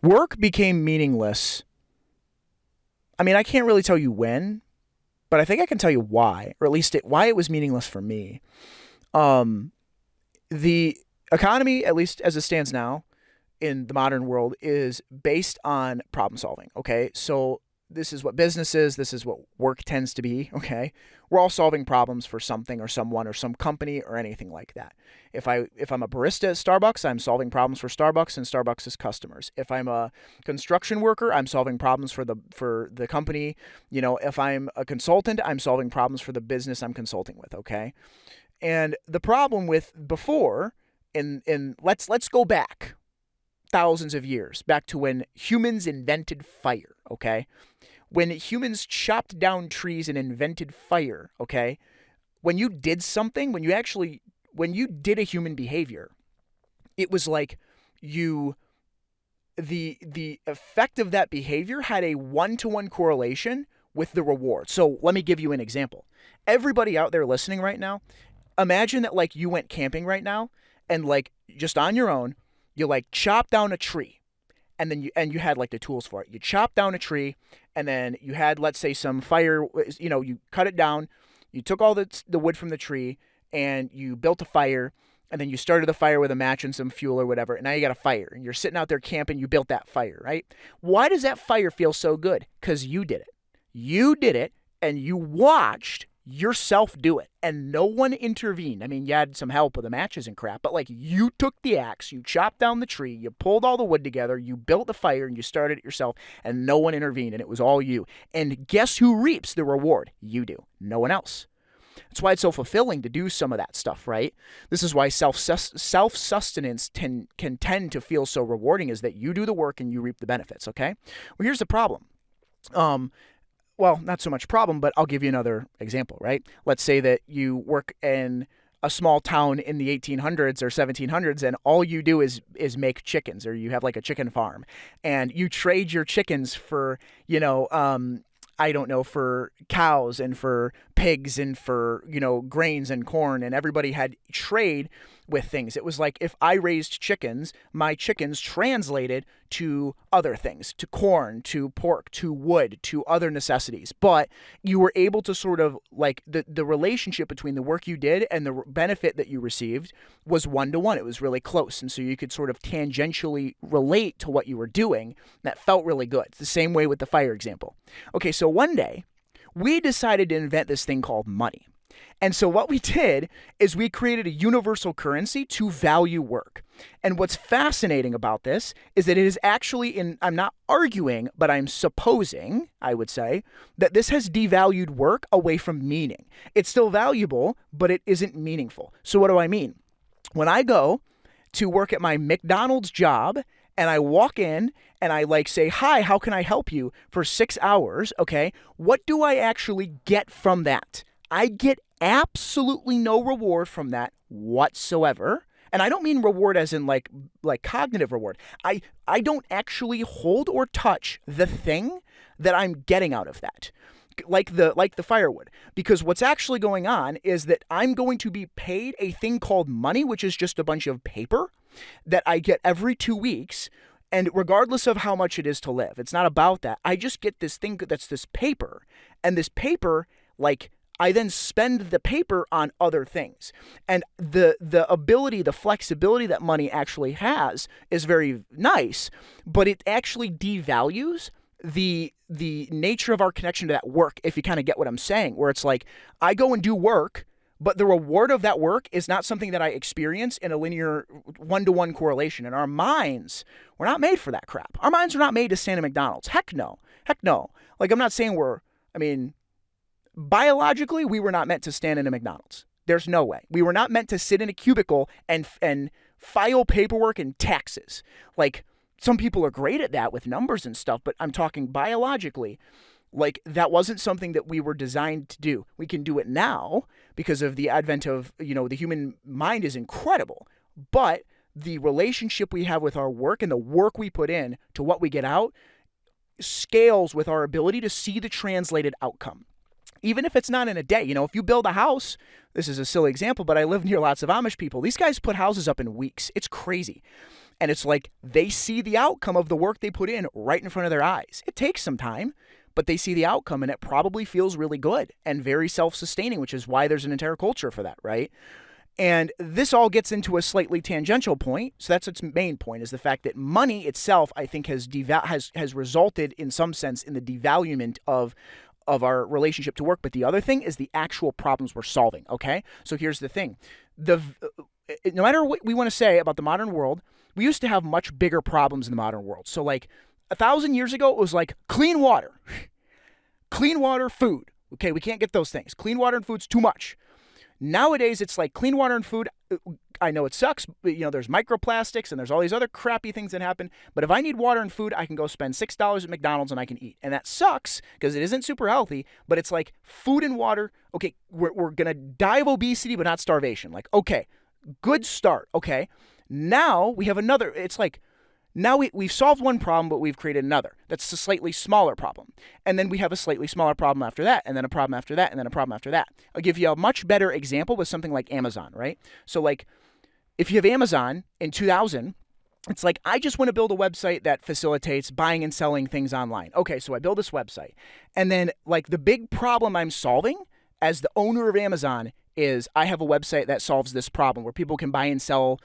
Work became meaningless. I mean, I can't really tell you when, but I think I can tell you why, or at least why it was meaningless for me. Um, the economy, at least as it stands now in the modern world, is based on problem solving. Okay. So this is what business is. This is what work tends to be. Okay. We're all solving problems for something or someone or some company or anything like that. If I'm a barista at Starbucks, I'm solving problems for Starbucks and Starbucks' customers. If I'm a construction worker, I'm solving problems for the company. If I'm a consultant, I'm solving problems for the business I'm consulting with. Okay. And the problem with before, in let's go back thousands of years, back to when humans invented fire, okay? When humans chopped down trees and invented fire, okay? When you did something, when you did a human behavior, it was like you the effect of that behavior had a one-to-one correlation with the reward. So let me give you an example. Everybody out there listening right now, imagine that like you went camping right now and like just on your own, you like chop down a tree and then you had like the tools for it. You chop down a tree and then you had, let's say, some fire, you cut it down, you took all the wood from the tree and you built a fire and then you started the fire with a match and some fuel or whatever. And now you got a fire and you're sitting out there camping, you built that fire, right? Why does that fire feel so good? Because you did it. You did it and you watched yourself do it and no one intervened. I mean, you had some help with the matches and crap, but like you took the axe, you chopped down the tree, you pulled all the wood together, you built the fire and you started it yourself and no one intervened and it was all you. And guess who reaps the reward? You do. No one else. That's why it's so fulfilling to do some of that stuff, right? This is why self-sustenance can tend to feel so rewarding, is that you do the work and you reap the benefits, okay? Well, here's the problem. Well, not so much problem, but I'll give you another example, right? Let's say that you work in a small town in the 1800s or 1700s and all you do is make chickens, or you have like a chicken farm and you trade your chickens for, I don't know, for cows and for pigs and for, grains and corn, and everybody had trade with things. It was like if I raised chickens, my chickens translated to other things, to corn, to pork, to wood, to other necessities. But you were able to sort of like the relationship between the work you did and the benefit that you received was one-to-one. It was really close. And so you could sort of tangentially relate to what you were doing. That felt really good. It's the same way with the fire example. Okay, so one day we decided to invent this thing called money. And so what we did is we created a universal currency to value work. And what's fascinating about this is that it is actually I'm not arguing, but I'm supposing, I would say, that this has devalued work away from meaning. It's still valuable, but it isn't meaningful. So what do I mean? When I go to work at my McDonald's job and I walk in and I like say, hi, how can I help you for 6 hours? Okay. What do I actually get from that? I get absolutely no reward from that whatsoever. And I don't mean reward as in like cognitive reward. I don't actually hold or touch the thing that I'm getting out of that. Like the firewood. Because what's actually going on is that I'm going to be paid a thing called money, which is just a bunch of paper that I get every 2 weeks. And regardless of how much it is to live, it's not about that. I just get this thing that's this paper. And this paper, like, I then spend the paper on other things. And the ability, the flexibility that money actually has is very nice, but it actually devalues the nature of our connection to that work, if you kind of get what I'm saying, where it's like I go and do work, but the reward of that work is not something that I experience in a linear one-to-one correlation. And our minds, we're not made for that crap. Our minds are not made to stand at McDonald's. Heck no. Like, I'm not saying biologically, we were not meant to stand in a McDonald's. There's no way. We were not meant to sit in a cubicle and file paperwork and taxes. Like, some people are great at that with numbers and stuff, but I'm talking biologically. Like, that wasn't something that we were designed to do. We can do it now because of the advent of, the human mind is incredible. But the relationship we have with our work and the work we put in to what we get out scales with our ability to see the translated outcome. Even if it's not in a day, if you build a house, this is a silly example, but I live near lots of Amish people. These guys put houses up in weeks. It's crazy. And it's like they see the outcome of the work they put in right in front of their eyes. It takes some time, but they see the outcome, and it probably feels really good and very self-sustaining, which is why there's an entire culture for that, right? And this all gets into a slightly tangential point. So that's its main point, is the fact that money itself, I think, has resulted in some sense in the devaluement of our relationship to work. But the other thing is the actual problems we're solving. Okay, so here's the thing: no matter what we want to say about the modern world, we used to have much bigger problems in the modern world. So like 1,000 years ago, it was like clean water, food. Okay, we can't get those things. Clean water and food's too much. Nowadays, it's like clean water and food. I know it sucks, but there's microplastics and there's all these other crappy things that happen. But if I need water and food, I can go spend $6 at McDonald's and I can eat. And that sucks because it isn't super healthy, but it's like food and water. Okay, we're going to die of obesity, but not starvation. Like, okay, good start. Okay, now we have another. It's like, now we've solved one problem, but we've created another. That's a slightly smaller problem. And then we have a slightly smaller problem after that, and then a problem after that, and then a problem after that. I'll give you a much better example with something like Amazon, right? So like, if you have Amazon in 2000, it's like, I just want to build a website that facilitates buying and selling things online. Okay, so I build this website. And then like the big problem I'm solving as the owner of Amazon is I have a website that solves this problem where people can buy and sell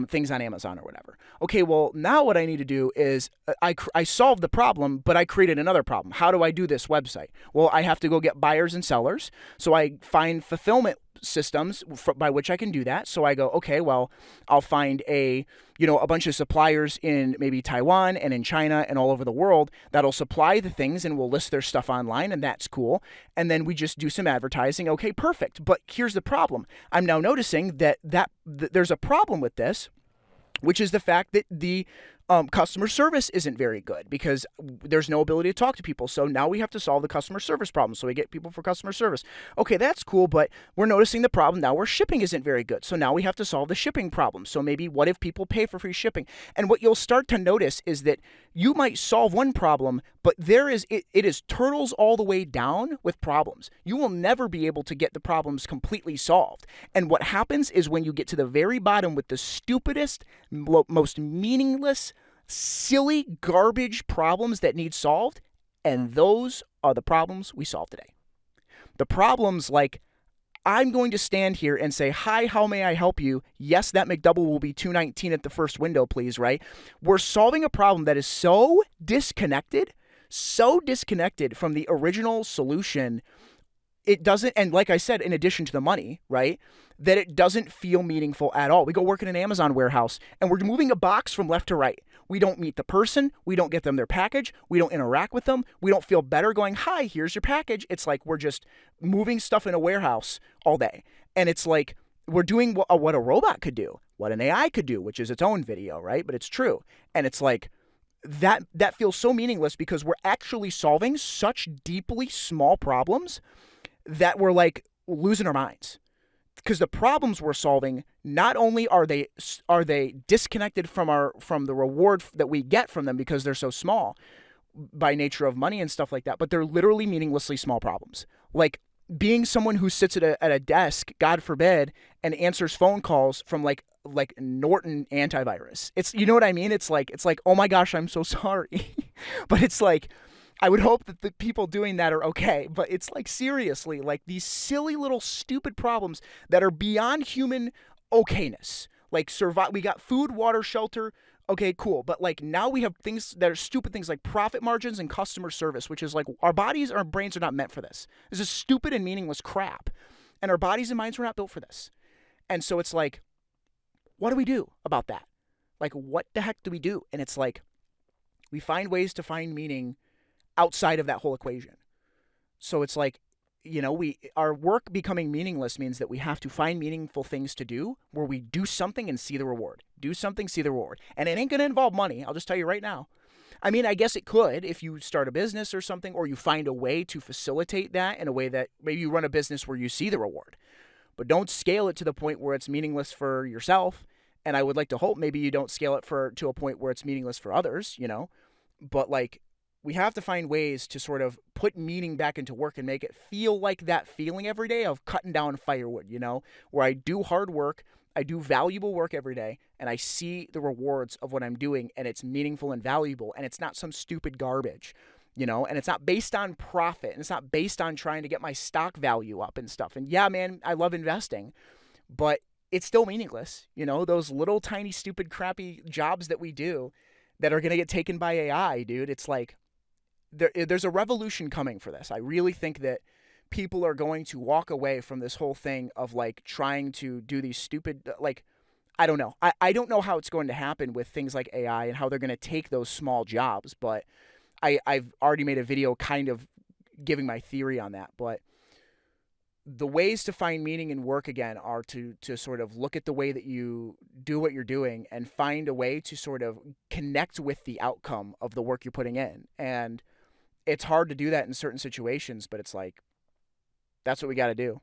things on Amazon or whatever. Okay, well, now what I need to do is I solved the problem, but I created another problem. How do I do this website? Well, I have to go get buyers and sellers. So I find fulfillment systems by which I can do that. So I go, okay, well, I'll find a bunch of suppliers in maybe Taiwan and in China and all over the world that'll supply the things and will list their stuff online, and that's cool. And then we just do some advertising. Okay, perfect. But here's the problem. I'm now noticing that there's a problem with this, which is the fact that the customer service isn't very good because there's no ability to talk to people. So now we have to solve the customer service problem. So we get people for customer service. Okay, that's cool, but we're noticing the problem now where shipping isn't very good. So now we have to solve the shipping problem. So maybe what if people pay for free shipping? And what you'll start to notice is that you might solve one problem, but it is turtles all the way down with problems. You will never be able to get the problems completely solved. And what happens is when you get to the very bottom with the stupidest, most meaningless, silly garbage problems that need solved, and those are the problems we solve today. The problems like, I'm going to stand here and say, hi, how may I help you? Yes, that McDouble will be $2.19 at the first window, please, right? We're solving a problem that is so disconnected from the original solution. It doesn't, and like I said, in addition to the money, right, that it doesn't feel meaningful at all. We go work in an Amazon warehouse and we're moving a box from left to right. We don't meet the person. We don't get them their package. We don't interact with them. We don't feel better going, hi, here's your package. It's like we're just moving stuff in a warehouse all day. And it's like we're doing what a robot could do, what an AI could do, which is its own video, right? But it's true. And it's like that feels so meaningless because we're actually solving such deeply small problems that we're like losing our minds. Because the problems we're solving, not only are they disconnected from the reward that we get from them because they're so small by nature of money and stuff like that, but they're literally meaninglessly small problems. Like being someone who sits at a desk, God forbid, and answers phone calls from like Norton antivirus. It's, you know what I mean? It's like, oh my gosh, I'm so sorry. But it's like, I would hope that the people doing that are okay, but it's like seriously, like these silly little stupid problems that are beyond human okayness. Like we got food, water, shelter. Okay, cool. But like now we have things that are stupid things like profit margins and customer service, which is like our brains are not meant for this. This is stupid and meaningless crap. And our bodies and minds were not built for this. And so it's like, what do we do about that? Like, what the heck do we do? And it's like, we find ways to find meaning outside of that whole equation. So it's like, our work becoming meaningless means that we have to find meaningful things to do where we do something and see the reward. Do something, see the reward. And it ain't going to involve money. I'll just tell you right now. I mean, I guess it could if you start a business or something, or you find a way to facilitate that in a way that maybe you run a business where you see the reward. But don't scale it to the point where it's meaningless for yourself. And I would like to hope maybe you don't scale it to a point where it's meaningless for others, But like, we have to find ways to sort of put meaning back into work and make it feel like that feeling every day of cutting down firewood, where I do hard work, I do valuable work every day, and I see the rewards of what I'm doing, and it's meaningful and valuable, and it's not some stupid garbage, and it's not based on profit, and it's not based on trying to get my stock value up and stuff. And yeah, man, I love investing, but it's still meaningless. Those little tiny stupid crappy jobs that we do that are going to get taken by AI, dude. It's like there's a revolution coming for this. I really think that people are going to walk away from this whole thing of like trying to do these stupid, like, I don't know. I don't know how it's going to happen with things like AI and how they're going to take those small jobs, but I've already made a video kind of giving my theory on that. But the ways to find meaning in work again are to sort of look at the way that you do what you're doing and find a way to sort of connect with the outcome of the work you're putting in. And it's hard to do that in certain situations, but it's like, that's what we got to do.